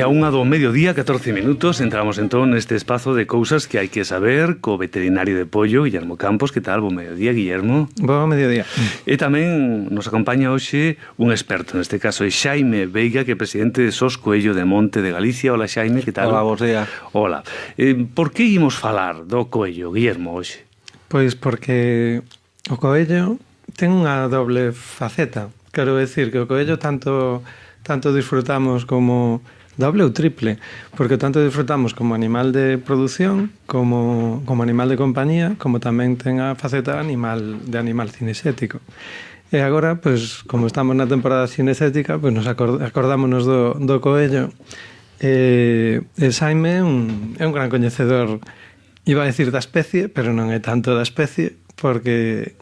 E a unha do mediodía, 14 minutos, entramos entón neste espazo de cousas que hai que saber co veterinario de pollo, Guillermo Campos. Que tal? Bo mediodía, Guillermo. Bo mediodía. E tamén nos acompaña hoxe un experto, neste caso é Xaime Veiga, que é presidente de SOS Coello de Monte de Galicia. Hola, Xaime, que tal? Hola, bos días. Hola. Por que imos falar do coello, Guillermo, hoxe? Pois porque o coello ten unha doble faceta. Quero decir que o coello tanto disfrutamos como doble ou triple, porque tanto disfrutamos como animal de produción, como animal de compañía, como tamén ten a faceta de animal cinexético. E agora, pois, como estamos na temporada cinexética, pois nos acordámonos do coello. E Xaime é un gran coñecedor, iba a decir da especie, pero non é tanto da especie, porque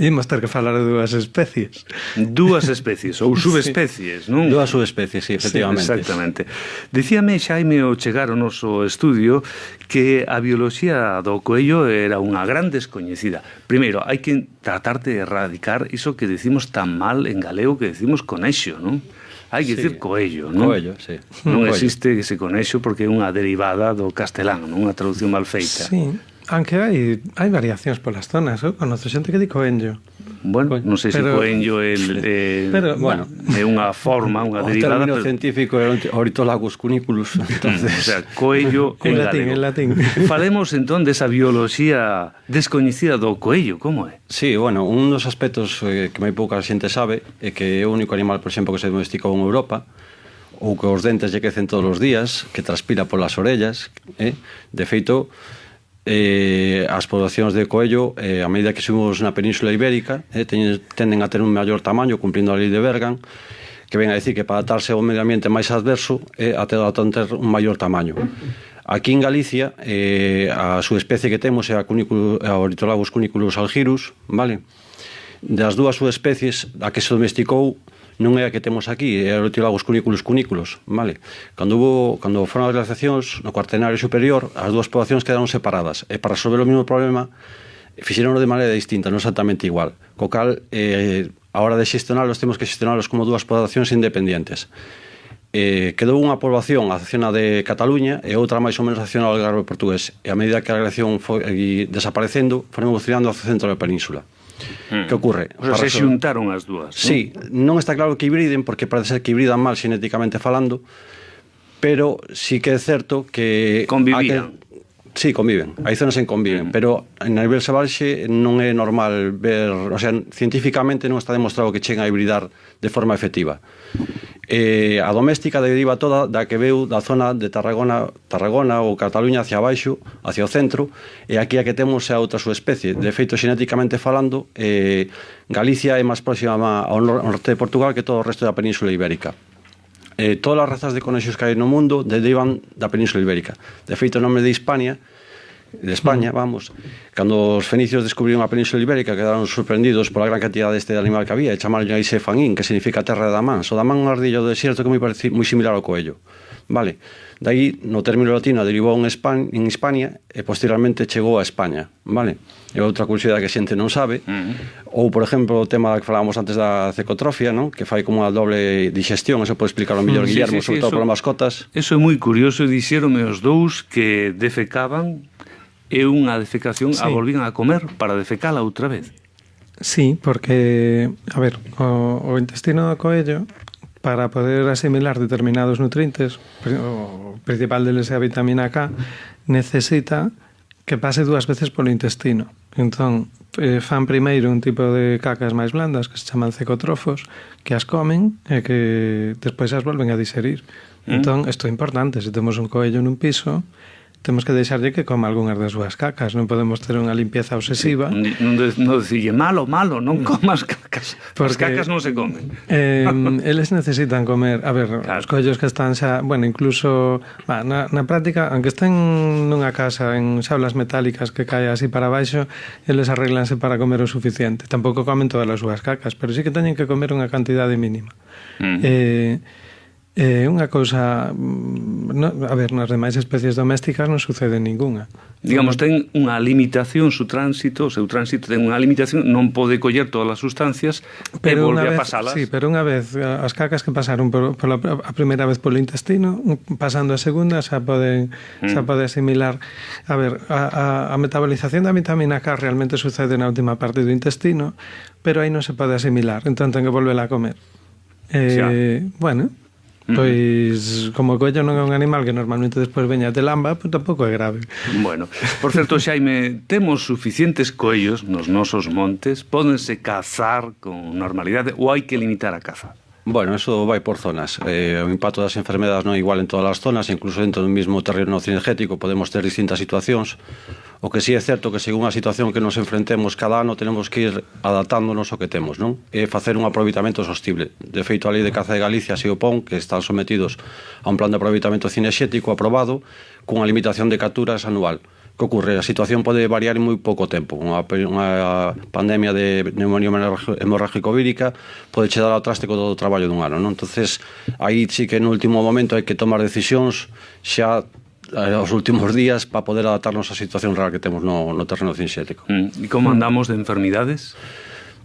imos ter que falar de dúas especies. Dúas especies, ou subespecies, non? Dúas subespecies, sí, efectivamente. Sí, exactamente. Dicíame, Xaime, ao chegar ao noso estudio, que a bioloxía do coello era unha gran descoñecida. Primeiro, hai que tratar de erradicar iso que decimos tan mal en galego, que decimos conexo, non? Hai que dicir coello, non? Coello, sí. Non existe ese conexo porque é unha derivada do castelán, non? Unha traducción mal feita. Sí. Aunque hai variacións polas zonas, conoce xente que di coenllo. Bueno, non sei se coenllo é unha forma, unha derivada. O término científico é Ornitholagus cuniculus. Entonces, o sea, coello en latín. Falemos entón desa bioloxía descoñecida do coello, como é? Sí, bueno, un dos aspectos que moi pouca xente sabe é que é o único animal, por exemplo, que se domesticou en Europa, ou que os dentes lle crecen todos os días, que transpira polas orellas, de feito, as poblacións de coello, a medida que subimos na Península Ibérica, tenden a ter un maior tamaño, cumplindo a lei de Bergan, que ven a decir que para adaptarse ao medio ambiente máis adverso a ter un maior tamaño. Aquí en Galicia, a subespecie que temos é a Ornitholagus cuniculus algirus, vale? Das dúas subespecies, a que se domesticou non é a que temos aquí, é a Ornitholagus cuniculus, vale? Cando foron as glaciacións no Cuaternario superior, as dúas poblacións quedaron separadas, e para resolver o mesmo problema fixeronlo de maneira distinta, non exactamente igual, co cal a hora de xestionalos temos que xestionalos como dúas poblacións independentes. Quedou unha población a zona de Cataluña e outra máis ou menos a zona do Algarve portugués, e a medida que a glaciación foi desaparecendo, foron evolucionando ao centro da península. Que ocorre? O sea, se xuntaron as dúas, non? Sí, non está claro que hibriden, porque parece ser que hibridan mal xenéticamente falando, pero sí que é certo que convivían. Sí, conviven, hai zonas en conviven, pero a nivel salvaxe non é normal ver, o sea, científicamente non está demostrado que cheguen a hibridar de forma efectiva. A doméstica deriva toda da que veu da zona de Tarragona ou Cataluña hacia abaixo, hacia o centro, e aquí a que temos é a outra subespecie. De feito, xenéticamente falando, Galicia é máis próxima ao norte de Portugal que todo o resto da Península Ibérica. Todas as razas de conexos que hai no mundo derivan da Península Ibérica. De feito, o nome de España, vamos, cando os fenicios descubriron a Península Ibérica, quedaron sorprendidos pola gran cantidade deste animal que había, e chamaron a Isefanín, que significa terra de Damáns. O Damán é unha ardilla do desierto que é moi similar ao coello, vale? Daí, no término latino, derivou en Hispania e posteriormente chegou a España, vale? É outra curiosidade que a xente non sabe. Ou, por exemplo, o tema que falábamos antes da cecotrofia, non? Que fai como unha doble digestión, eso pode explicar o mellor Guillermo, sobre todo para mascotas. Eso é moi curioso, dixéronme os dous que defecaban e unha defecación a volvían a comer para defecala outra vez. Sí, porque, a ver, o intestino do coello, para poder asimilar determinados nutrientes, o principal deles é a vitamina K, necesita que pase dúas veces polo intestino. Entón, fan primeiro un tipo de cacas máis blandas que se chaman cecotrofos, que as comen e que despois as volven a digerir. Entón, isto é importante. Se temos un coello nun piso, temos que deixarlle que coma algunhas das súas cacas. Non podemos ter unha limpieza obsesiva. Non dicille, malo, non comas cacas. As cacas non se comen. Eles necesitan comer. A ver, os coellos que están xa... Bueno, incluso na práctica, aunque estén nunha casa en xaulas metálicas que cae así para baixo, eles arreglanse para comer o suficiente. Tampouco comen todas as súas cacas, pero sí que teñen que comer unha cantidade mínima. Unha cousa, a ver, nas demais especies domésticas non sucede ningunha. Digamos, ten unha limitación o seu tránsito ten unha limitación, non pode coller todas as sustancias e volve a pasalas. Sí, pero unha vez as cacas que pasaron a primeira vez polo intestino, pasando a segunda, xa pode asimilar. A ver, a metabolización da vitamina K realmente sucede na última parte do intestino, pero aí non se pode asimilar, entón ten que volvela a comer. Bueno, pois como o coello non é un animal que normalmente despois veña de lamba, pois tampouco é grave. Bueno, por certo, Xaime, temos suficientes coellos nos nosos montes? Pódense cazar con normalidade ou hai que limitar a caza? Bueno, eso vai por zonas. O impacto das enfermedades non é igual en todas as zonas, incluso dentro do mesmo terreno cinegético podemos ter distintas situacións. O que sí é certo que según a situación que nos enfrentemos cada ano tenemos que ir adaptándonos ao que temos, non? E facer un aproveitamento sostible. De feito, a Lei de Caza de Galicia se opón que están sometidos a un plan de aproveitamento cinexético aprobado cunha limitación de capturas anual. Que ocorre? A situación pode variar en moi pouco tempo. Unha pandemia de neumonía hemorrágica vírica pode che dar ao traste con todo o traballo dun ano, non? Entonces, aí sí que no último momento hai que tomar decisións xa aos últimos días para poder adaptarnos á situación real que temos no terreno cinexético. E como andamos de enfermidades?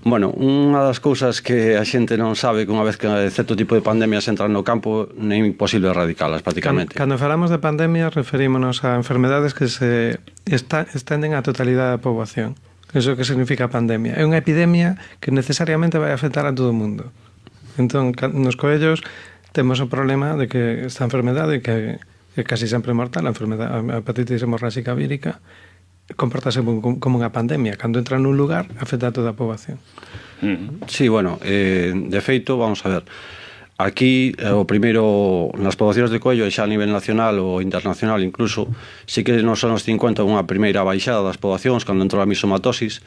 Bueno, unha das cousas que a xente non sabe que unha vez que certo tipo de pandemias entran no campo é imposible erradicalas prácticamente. Cando falamos de pandemias referímonos a enfermedades que se estenden á totalidade da poboación. Iso que significa pandemia. É unha epidemia que necesariamente vai afectar a todo o mundo. Entón, nos coellos temos o problema de que esta enfermedade que é casi sempre mortal, a hepatitis hemorráxica vírica, comportase como unha pandemia. Cando entra nun lugar, afecta a toda a poboación. Sí, bueno, de feito, vamos a ver, aquí o primeiro, nas poboacións de coello, xa a nivel nacional ou internacional incluso, sí que nos anos 50 unha primeira baixada das poboacións cando entrou a misomatosis.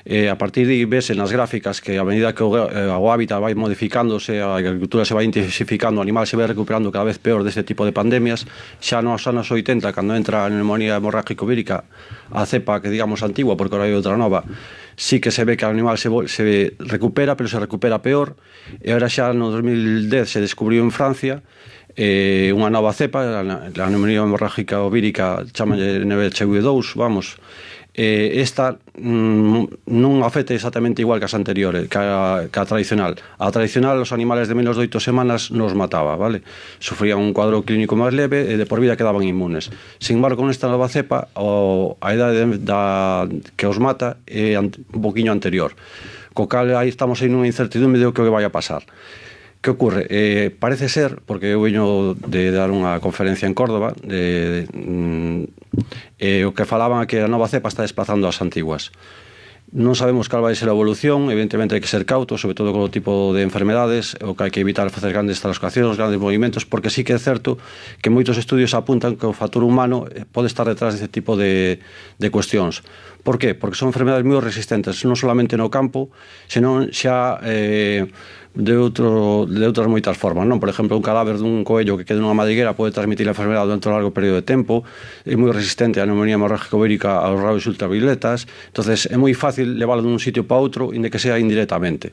A partir de vese nas gráficas que a medida que o hábitat vai modificándose, a agricultura se vai intensificando, o animal se vai recuperando cada vez peor deste tipo de pandemias. Xa nos anos 80, cando entra a neumonía hemorrágica vírica, a cepa que digamos antigua, porque ahora hai outra nova, sí que se ve que o animal se recupera, pero se recupera peor. E agora xa no 2010 se descubriu en Francia unha nova cepa, a neumonía hemorrágica vírica, chamalle NBHV2, vamos. Esta non afecta exactamente igual que as anteriores, que a tradicional. A tradicional, os animales de menos de 8 semanas nos mataba, vale? Sufrían un cuadro clínico máis leve e de por vida quedaban inmunes. Sin embargo, con esta nova cepa, a idade que os mata é un poquinho anterior. Co cal aí estamos aí nunha incertidumbre de o que vai a pasar. Que ocorre? Parece ser, porque eu veño de dar unha conferencia en Córdoba, o que falaban é que a nova cepa está desplazando as antiguas. Non sabemos cal vai ser a evolución, evidentemente hai que ser cautos, sobre todo con o tipo de enfermedades, o que hai que evitar facer grandes translocacións, grandes movimentos, porque sí que é certo que moitos estudios apuntan que o factor humano pode estar detrás deste tipo de cuestións. Por qué? Porque son enfermedades moi resistentes, non solamente no campo, senón xa de outras moitas formas, non? Por exemplo, un cadáver dun coello que quede nunha madriguera pode transmitir a enfermedade durante un largo período de tempo, é moi resistente á neumonía hemorrágica vírica aos raios ultravioletas, entonces é moi fácil leválo dun sitio para outro, inda que sea indirectamente.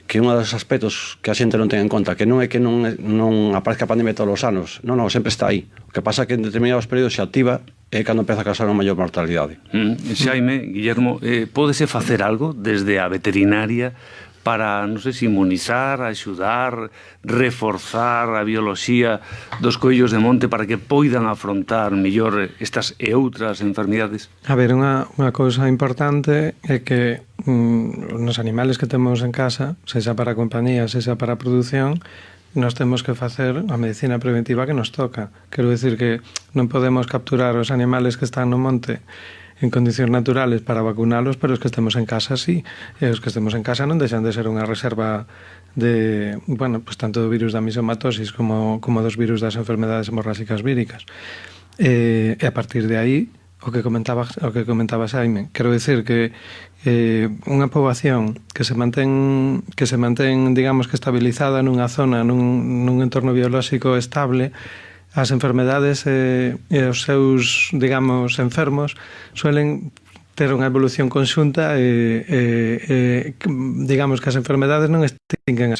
Que é un dos aspectos que a xente non ten en conta, que non é que non aparezca a pandemia todos os anos, non, sempre está aí. O que pasa é que en determinados períodos se activa e cando empeza a causar unha maior mortalidade. Xaime, Guillermo, pódese facer algo desde a veterinaria para, non sei, inmunizar, axudar, reforzar a bioloxía dos coellos de monte para que poidan afrontar mellor estas e outras enfermidades? A ver, unha cousa importante é que nos animales que temos en casa, sexa para a compañía, sexa para a produción, nós temos que facer a medicina preventiva que nos toca. Quero dicir que non podemos capturar os animales que están no monte en condicións naturales para vacunalos, pero os que estemos en casa sí, e os que estemos en casa non deixan de ser unha reserva de, bueno, pues tanto do virus da misomatosis como dos virus das enfermedades hemorráxicas víricas. E a partir de aí, o que comentaba Xaime, quero dicir que unha poboación que se mantén, digamos que estabilizada nunha zona, nun entorno biolóxico estable, as enfermedades e os seus, digamos, enfermos suelen ter unha evolución conxunta e digamos que as enfermedades non extinguen as